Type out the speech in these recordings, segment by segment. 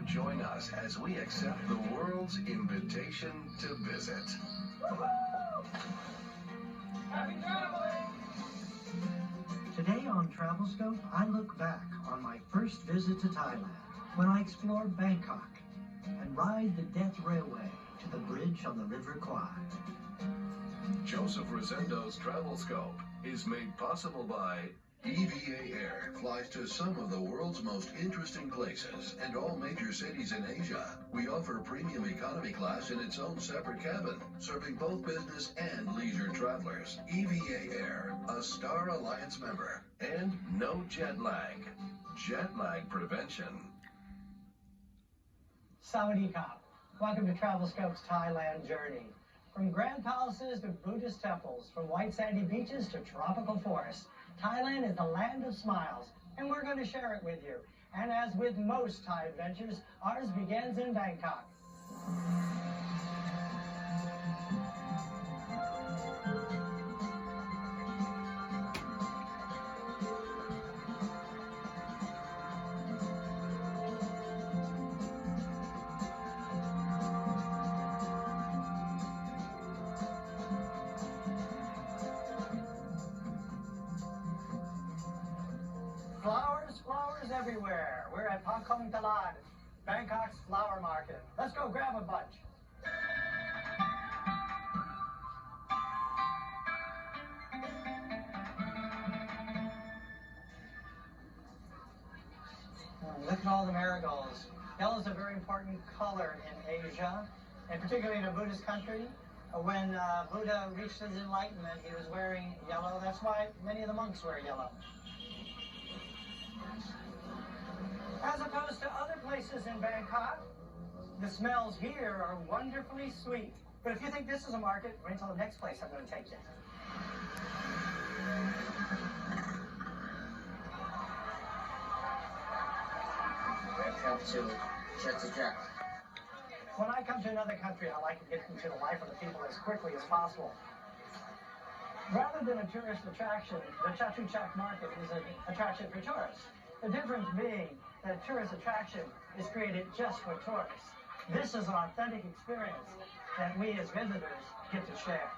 join us as we accept the world's invitation to visit. Happy traveling! Today on Travelscope, I look back on my first visit to Thailand when I explored Bangkok and ride the Death Railway to the bridge on the River Kwai. Joseph Rosendo's Travelscope is made possible by EVA Air flies to some of the world's most interesting places and all major cities in Asia. We offer premium economy class in its own separate cabin, serving both business and leisure travelers. EVA Air, a Star Alliance member, and no jet lag. Jet lag prevention. Sawadee Krap. Welcome to Travelscope's Thailand journey. From grand palaces to Buddhist temples, from white sandy beaches to tropical forests, Thailand is the land of smiles, and we're going to share it with you. And as with most Thai adventures, ours begins in Bangkok. Flowers everywhere. We're at Pakong Talad, Bangkok's flower market. Let's go grab a bunch. Look at all the marigolds. Yellow is a very important color in Asia, and particularly in a Buddhist country. When Buddha reached his enlightenment, he was wearing yellow. That's why many of the monks wear yellow. As opposed to other places in Bangkok, the smells here are wonderfully sweet. But if you think this is a market, wait until the next place I'm going to take you. When I come to another country, I like to get into the life of the people as quickly as possible. Rather than a tourist attraction, the Chatuchak market is an attraction for tourists. The difference being that tourist attraction is created just for tourists. This is an authentic experience that we as visitors get to share.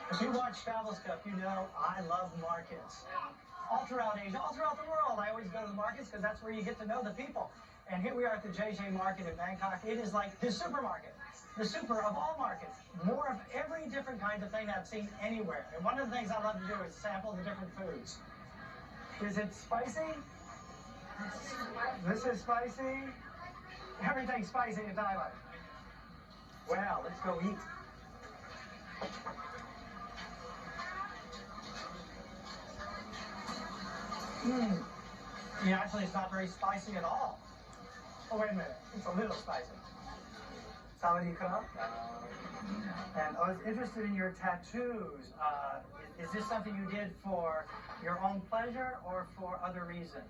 If you watch Travelscope, you know I love markets. All throughout Asia, all throughout the world, I always go to the markets because that's where you get to know the people. And here we are at the JJ Market in Bangkok. It is like the supermarket, the super of all markets. More of every different kind of thing I've seen anywhere. And one of the things I love to do is sample the different foods. Is it spicy? This is spicy. Everything's spicy in Thailand. Well, let's go eat. Yeah, actually, it's not very spicy at all. Oh, wait a minute. It's a little spicy. Sawadee Krap. And I was interested in your tattoos. Is this something you did for your own pleasure or for other reasons?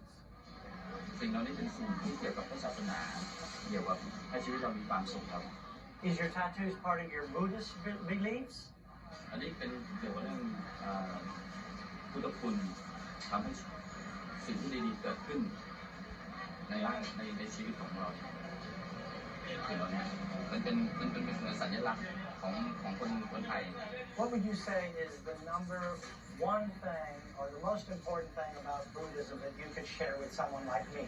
Is your tattoos part of your Buddhist beliefs? What would you say is the number one thing or the most important thing about Buddhism that you could share with someone like me?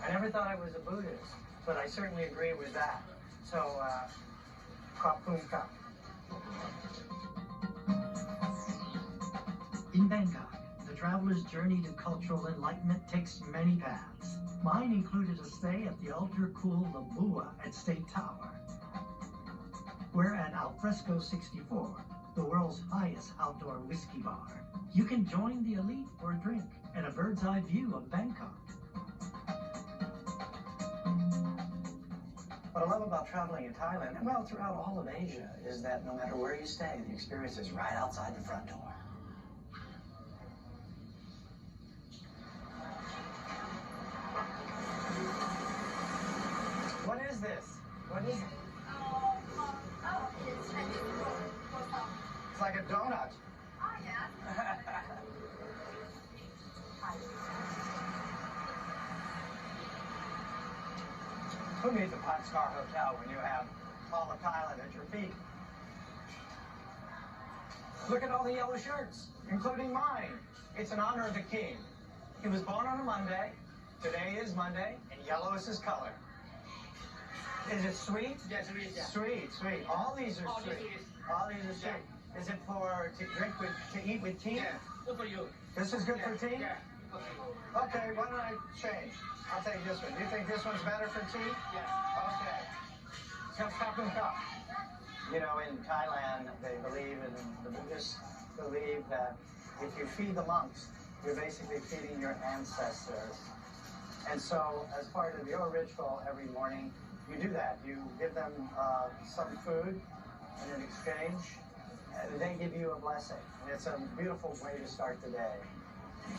I never thought I was a Buddhist, but I certainly agree with that. So, Krap. In Bangkok, the traveler's journey to cultural enlightenment takes many paths. Mine included a stay at the ultra-cool Labua at State Tower. We're at Alfresco 64, the world's highest outdoor whiskey bar. You can join the elite for a drink and a bird's-eye view of Bangkok. What I love about traveling in Thailand, and well, throughout all of Asia, is that no matter where you stay, the experience is right outside the front door. What is this? What is it? like a donut. Oh, yeah. Who needs a five-star hotel when you have all of Thailand at your feet? Look at all the yellow shirts, including mine. It's in honor of the king. He was born on a Monday. Today is Monday, and yellow is his color. Is it sweet? Yes, it is. Yeah. Sweet, sweet. All these are All sweet. this is. All these are sweet. Is it for to drink with, to eat with tea? Yeah. Good for you. This is good for tea? Yeah. Good for you. Okay, why don't I change? I'll take this one. You think this one's better for tea? Yeah. Okay. Cup and cup. You know, in Thailand, they believe, and the Buddhists believe that if you feed the monks, you're basically feeding your ancestors. And so, as part of your ritual every morning, you do that. You give them some food, and in exchange, they give you a blessing. And it's a beautiful way to start the day.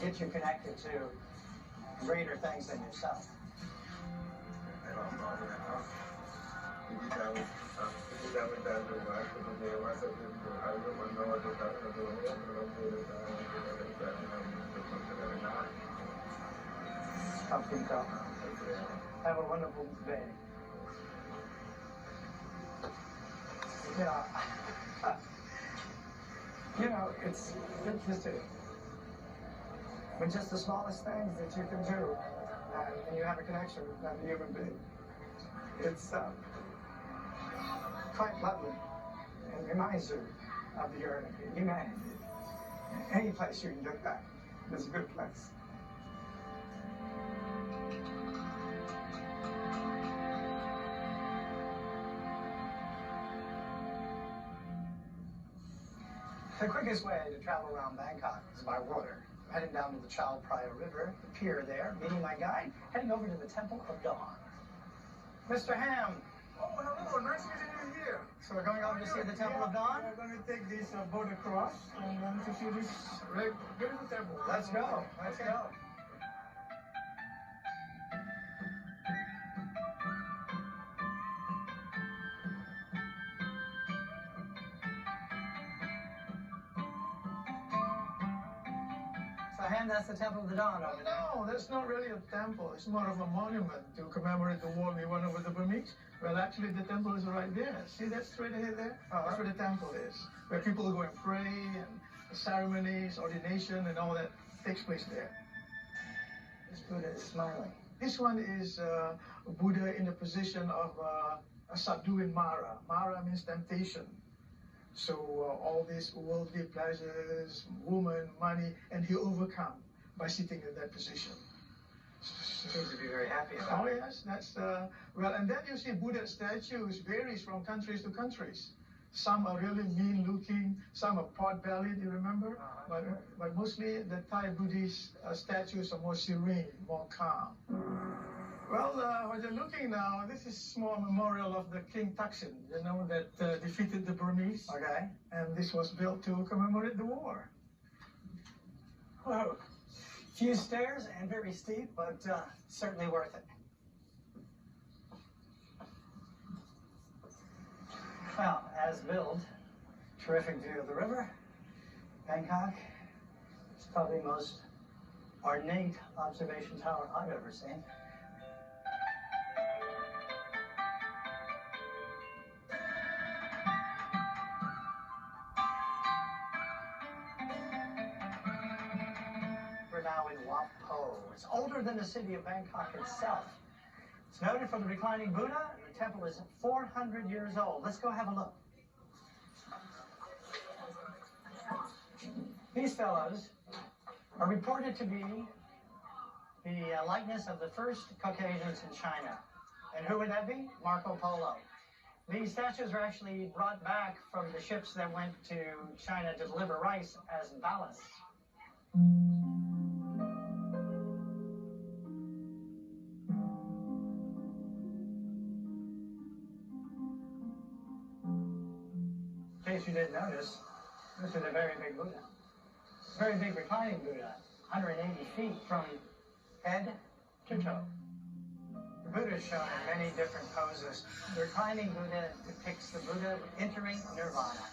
Get you connected to greater things than yourself. Have a wonderful day. Yeah. You know, it's interesting. But just the smallest things that you can do, and you have a connection with another human being. It's quite lovely and reminds you of your humanity. Any place you can get that is a good place. The quickest way to travel around Bangkok is by water. I'm heading down to the Chao Phraya River, the pier there, meeting my guide, heading over to the Temple of Dawn. Mr. Ham. Oh, hello. Nice meeting you here. So we're going over to see the Temple of Dawn? We're going to take this boat across and then to see this very beautiful temple. Let's go. Let's go. So, Ham, that's the Temple of the Dawn over there. No, that's not really a temple. It's more of a monument to commemorate the war we won over the Burmese. Well, actually, the temple is right there. See that straight ahead there? That's where the temple is, where people go and pray and the ceremonies, ordination, and all that takes place there. This Buddha is smiling. This one is Buddha in the position of a subduing Mara. Mara means temptation. So all these worldly pleasures, woman, money, and he overcome by sitting in that position. Seems to be very happy about Oh it. yes, that's well. And then you see Buddha statues varies from countries to countries. Some are really mean-looking, some are pot-bellied. You remember? But mostly the Thai Buddhist statues are more serene, more calm. Well, what you're looking now, this is small memorial of the King Thaksin, you know, that defeated the Burmese. Okay. And this was built to commemorate the war. Whoa. Few stairs and very steep, but certainly worth it. Well, as billed, terrific view of the river. Bangkok is probably the most ornate observation tower I've ever seen. We're now in Wat Po. It's older than the city of Bangkok itself. It's noted for the reclining Buddha, and the temple is 400 years old. Let's go have a look. These fellows are reported to be the likeness of the first Caucasians in China. And who would that be? Marco Polo. These statues were actually brought back from the ships that went to China to deliver rice as ballast. In case you didn't notice, this is a very big Buddha. Very big reclining Buddha, 180 feet from head to toe. The Buddha is shown in many different poses. The reclining Buddha depicts the Buddha entering nirvana.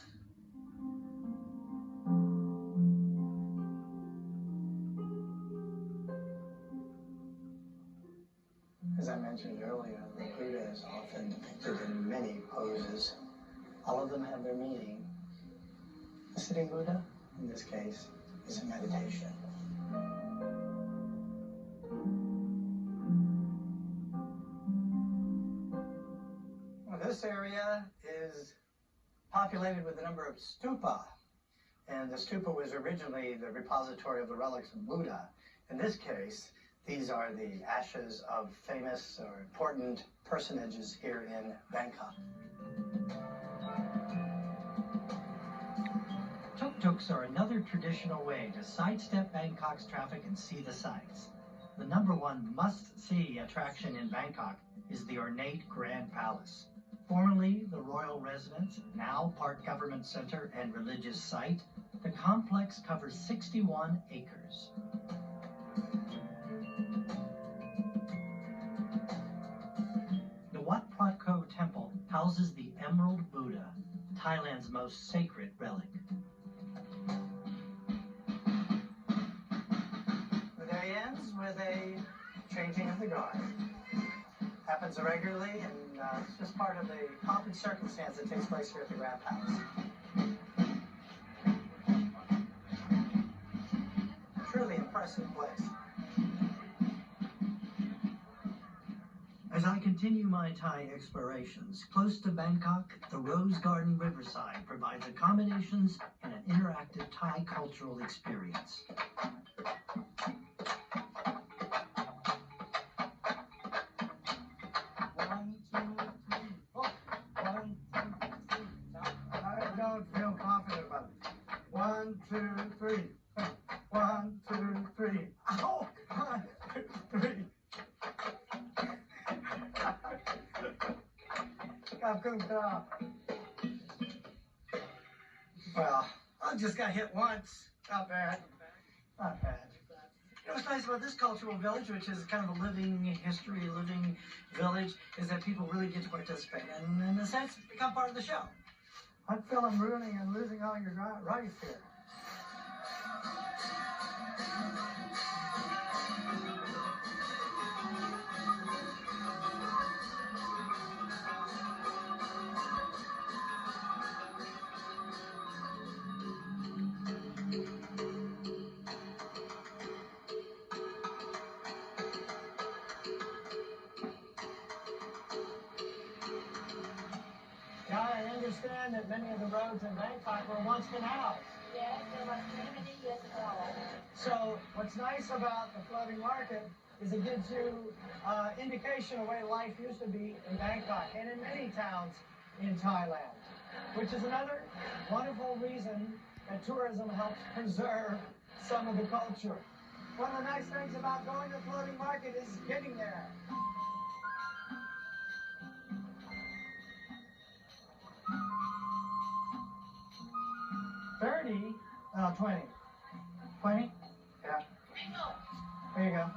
many poses. All of them have their meaning. The sitting Buddha, in this case, is a meditation. Well, this area is populated with a number of stupa. And the stupa was originally the repository of the relics of Buddha. In this case, these are the ashes of famous or important personages here in Bangkok. Tuk-tuks are another traditional way to sidestep Bangkok's traffic and see the sights. The #1 must-see attraction in Bangkok is the ornate Grand Palace. Formerly the royal residence, now part government center and religious site, the complex covers 61 acres. The Wat Phra Ko Temple houses the Emerald Buddha, Thailand's most sacred relic. The day ends with a changing of the guard. Happens regularly, and it's just part of the pomp and circumstance that takes place here at the Grand Palace. Truly impressive place. As I continue my Thai explorations, close to Bangkok, the Rose Garden Riverside provides accommodations and an interactive Thai cultural experience. I don't feel confident about it. 1, 2, 3. 1, 2, 3. Ow! 1, 2, 3. Well, I just got hit once. Not bad. Not bad. You know what's nice about this cultural village, which is kind of a living history, living village, is that people really get to participate and, in a sense, become part of the show. I feel I'm ruining and losing all your rice here. Yeah, I understand that many of the roads in Bangkok were once canals. Yes, it was many years ago. So what's nice about the floating market is it gives you indication of the way life used to be in Bangkok and in many towns in Thailand, which is another wonderful reason that tourism helps preserve some of the culture. One of the nice things about going to the floating market is getting there. $30, 20. 20? Yeah. There you go.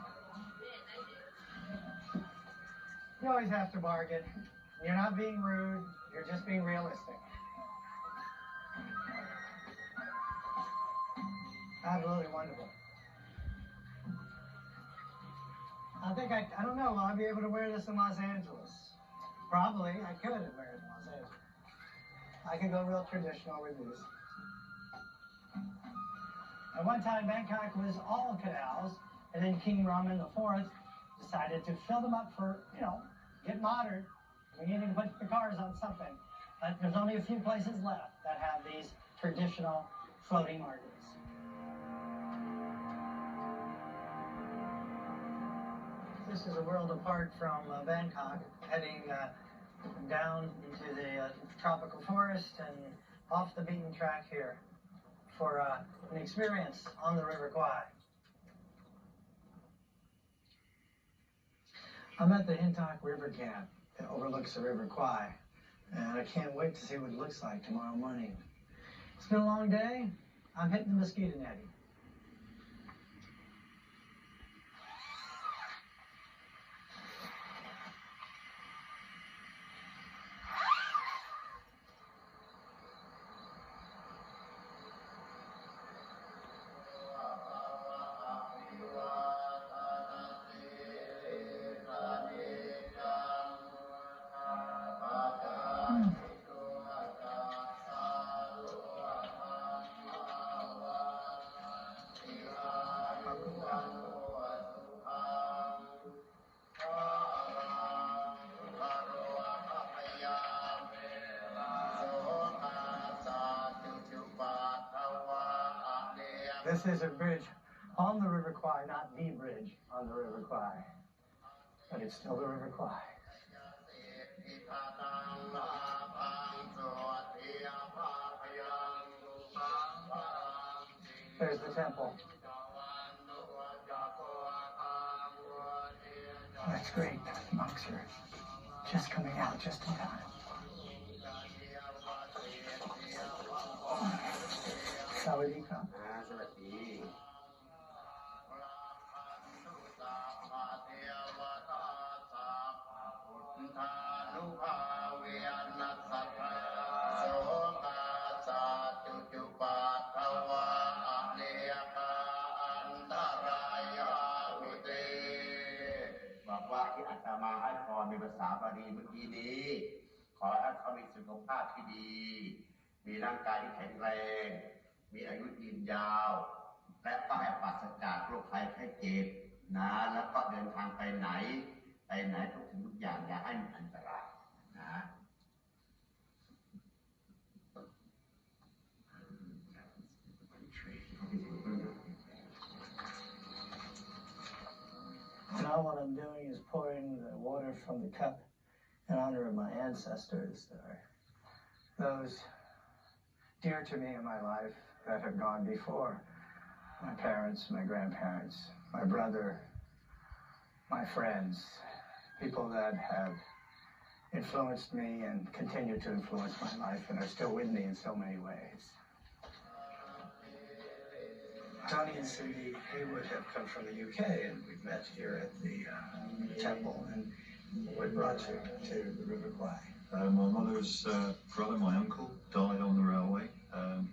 You always have to bargain. You're not being rude, you're just being realistic. Absolutely wonderful. I don't know, will I be able to wear this in Los Angeles? Probably, I could wear it in Los Angeles. I could go real traditional with these. At one time, Bangkok was all canals, and then King Raman IV decided to fill them up for, get modern. We needed to put the cars on something. But there's only a few places left that have these traditional floating markets. This is a world apart from Bangkok, heading down into the tropical forest and off the beaten track here for an experience on the River Kwai. I'm at the Hintok River Camp that overlooks the River Kwai, and I can't wait to see what it looks like tomorrow morning. It's been a long day. I'm hitting the mosquito netting. This is a bridge on the River Kwai, not the bridge on the River Kwai, but it's still the River Kwai. There's the temple. That's great. The monks are just coming out just in time. Sawadee-ka. Now what I'm doing is pouring the water from the cup in honor of my ancestors, those dear to me in my life that have gone before. My parents, my grandparents, my brother, my friends, people that have influenced me and continue to influence my life and are still with me in so many ways. Tony and Cindy Haywood have come from the UK, and we've met here at the temple. And what brought you to the River Kwai? My mother's brother, my uncle, died on the railway,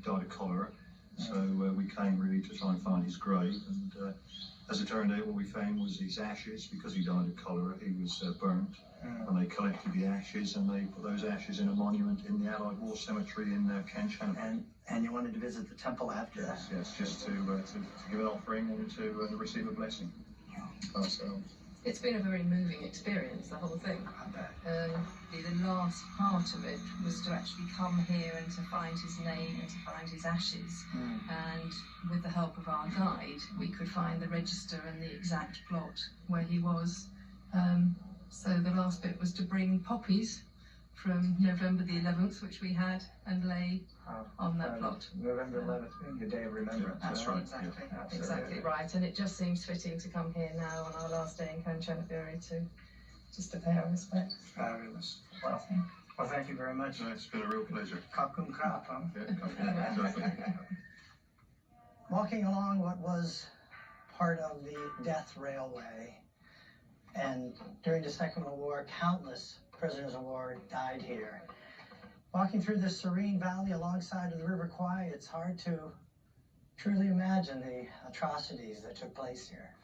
died of cholera. So we came really to try and find his grave. And as it turned out, what we found was his ashes. Because he died of cholera, he was burnt. And they collected the ashes, and they put those ashes in a monument in the Allied War Cemetery in Kanchanaburi. And you wanted to visit the temple after that? Yes, just to give an offering and to receive a blessing ourselves. It's been a very moving experience, the whole thing. The last part of it was to actually come here and to find his name and to find his ashes. And with the help of our guide, we could find the register and the exact plot where he was. So the last bit was to bring poppies from November the 11th, which we had, and lay on that plot. November 11th being the day of remembrance. That's right. Exactly, Yeah. exactly right. And it just seems fitting to come here now on our last day in Kanchanaburi to just to pay our respects. Fabulous. Well, thank you very much. No, it's been a real pleasure. Kakum krap, huh? Yeah, exactly. Walking along what was part of the death railway, and during the Second World War, countless prisoners of war died here. Walking through this serene valley alongside of the River Kwai, it's hard to truly imagine the atrocities that took place here.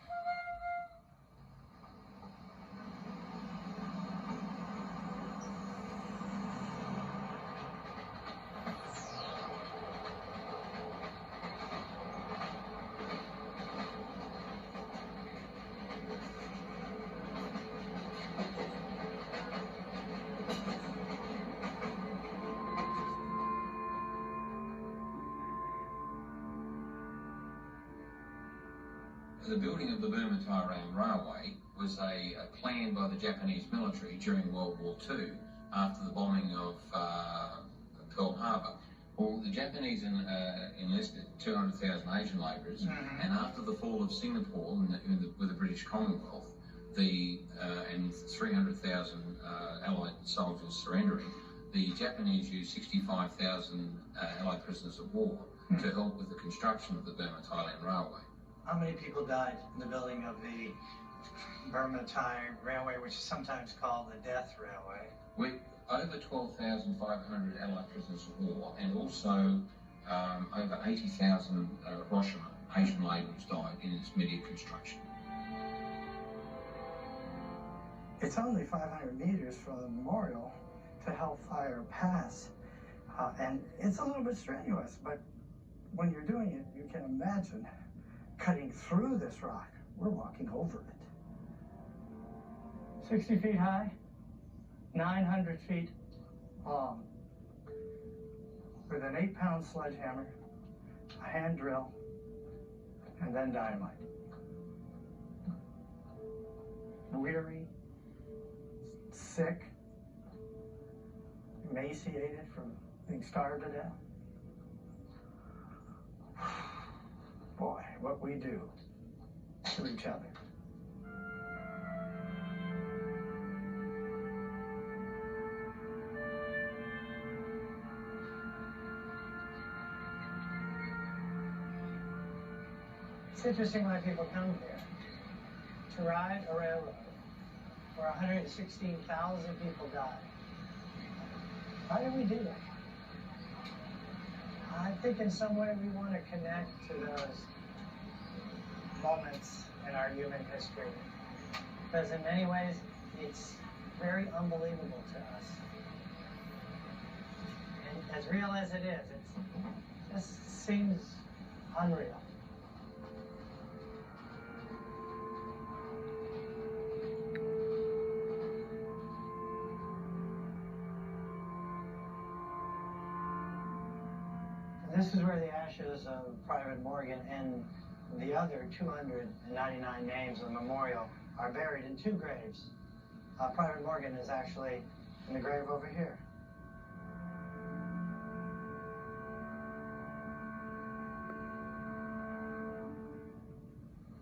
The building of the Burma-Thailand Railway was a plan by the Japanese military during World War II after the bombing of Pearl Harbor. Well, the Japanese enlisted 200,000 Asian labourers, and after the fall of Singapore with the British Commonwealth, and 300,000 Allied soldiers surrendering, the Japanese used 65,000 Allied prisoners of war to help with the construction of the Burma-Thailand Railway. How many people died in the building of the Burma-Thai Railway, which is sometimes called the Death Railway? Over 12,500 Allied prisoners of war, and also over 80,000 Roshima, Asian labourers died in its immediate construction. It's only 500 meters from the memorial to Hellfire Pass, and it's a little bit strenuous, but when you're doing it, you can imagine cutting through this rock. We're walking over it. 60 feet high, 900 feet long, with an 8-pound sledgehammer, a hand drill, and then dynamite. Weary, sick, emaciated from being starved to death. Boy, what we do to each other. It's interesting why people come here to ride a railroad where 116,000 people died. Why do we do that? I think in some way we want to connect to those moments in our human history. Because in many ways, it's very unbelievable to us. And as real as it is, it just seems unreal. This is where the ashes of Private Morgan and the other 299 names of the memorial are buried in two graves. Private Morgan is actually in the grave over here.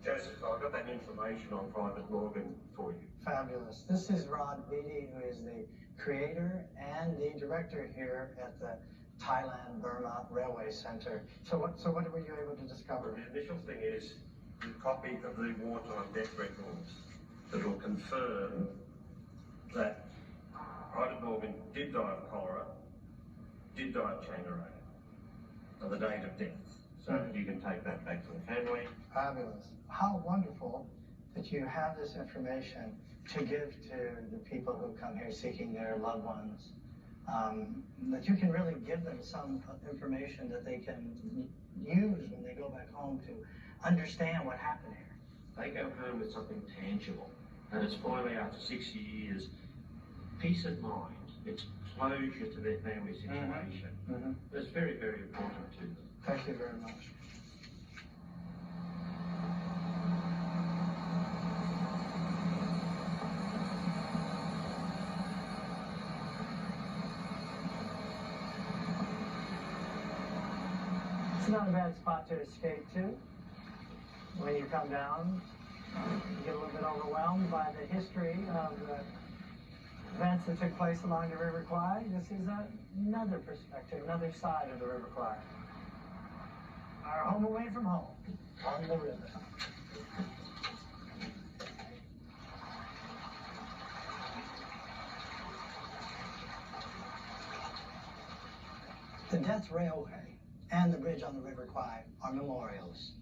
Joseph, I've got that information on Private Morgan for you. Fabulous. This is Rod Beatty, who is the creator and the director here at the Thailand Burma Railway Center. So what were you able to discover? The initial thing is a copy of the wartime death records that will confirm that Private Morgan did die of cholera, did die of Changaroo, on the date of death. So you can take that back to the family. Fabulous. How wonderful that you have this information to give to the people who come here seeking their loved ones. That you can really give them some information that they can use when they go back home to understand what happened here. They go home with something tangible, and it's finally, after 60 years, peace of mind. It's closure to their family situation. It's very, very important to them. Thank you very much. It's not a bad spot to escape to. When you come down, you get a little bit overwhelmed by the history of the events that took place along the River Kwai. This is another perspective, another side of the River Kwai. Our home away from home, on the river. The Death Railway and the bridge on the River Kwai are memorials,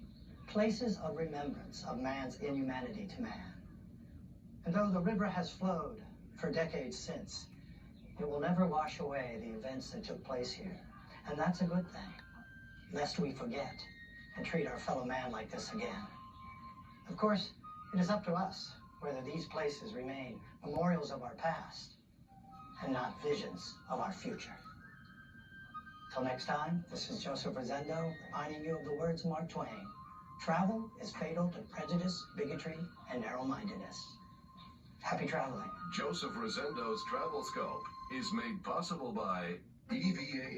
places of remembrance of man's inhumanity to man. And though the river has flowed for decades since, it will never wash away the events that took place here. And that's a good thing, lest we forget and treat our fellow man like this again. Of course, it is up to us whether these places remain memorials of our past and not visions of our future. Till next time, this is Joseph Rosendo reminding you of the words of Mark Twain. Travel is fatal to prejudice, bigotry, and narrow-mindedness. Happy traveling. Joseph Rosendo's Travel Scope is made possible by EVA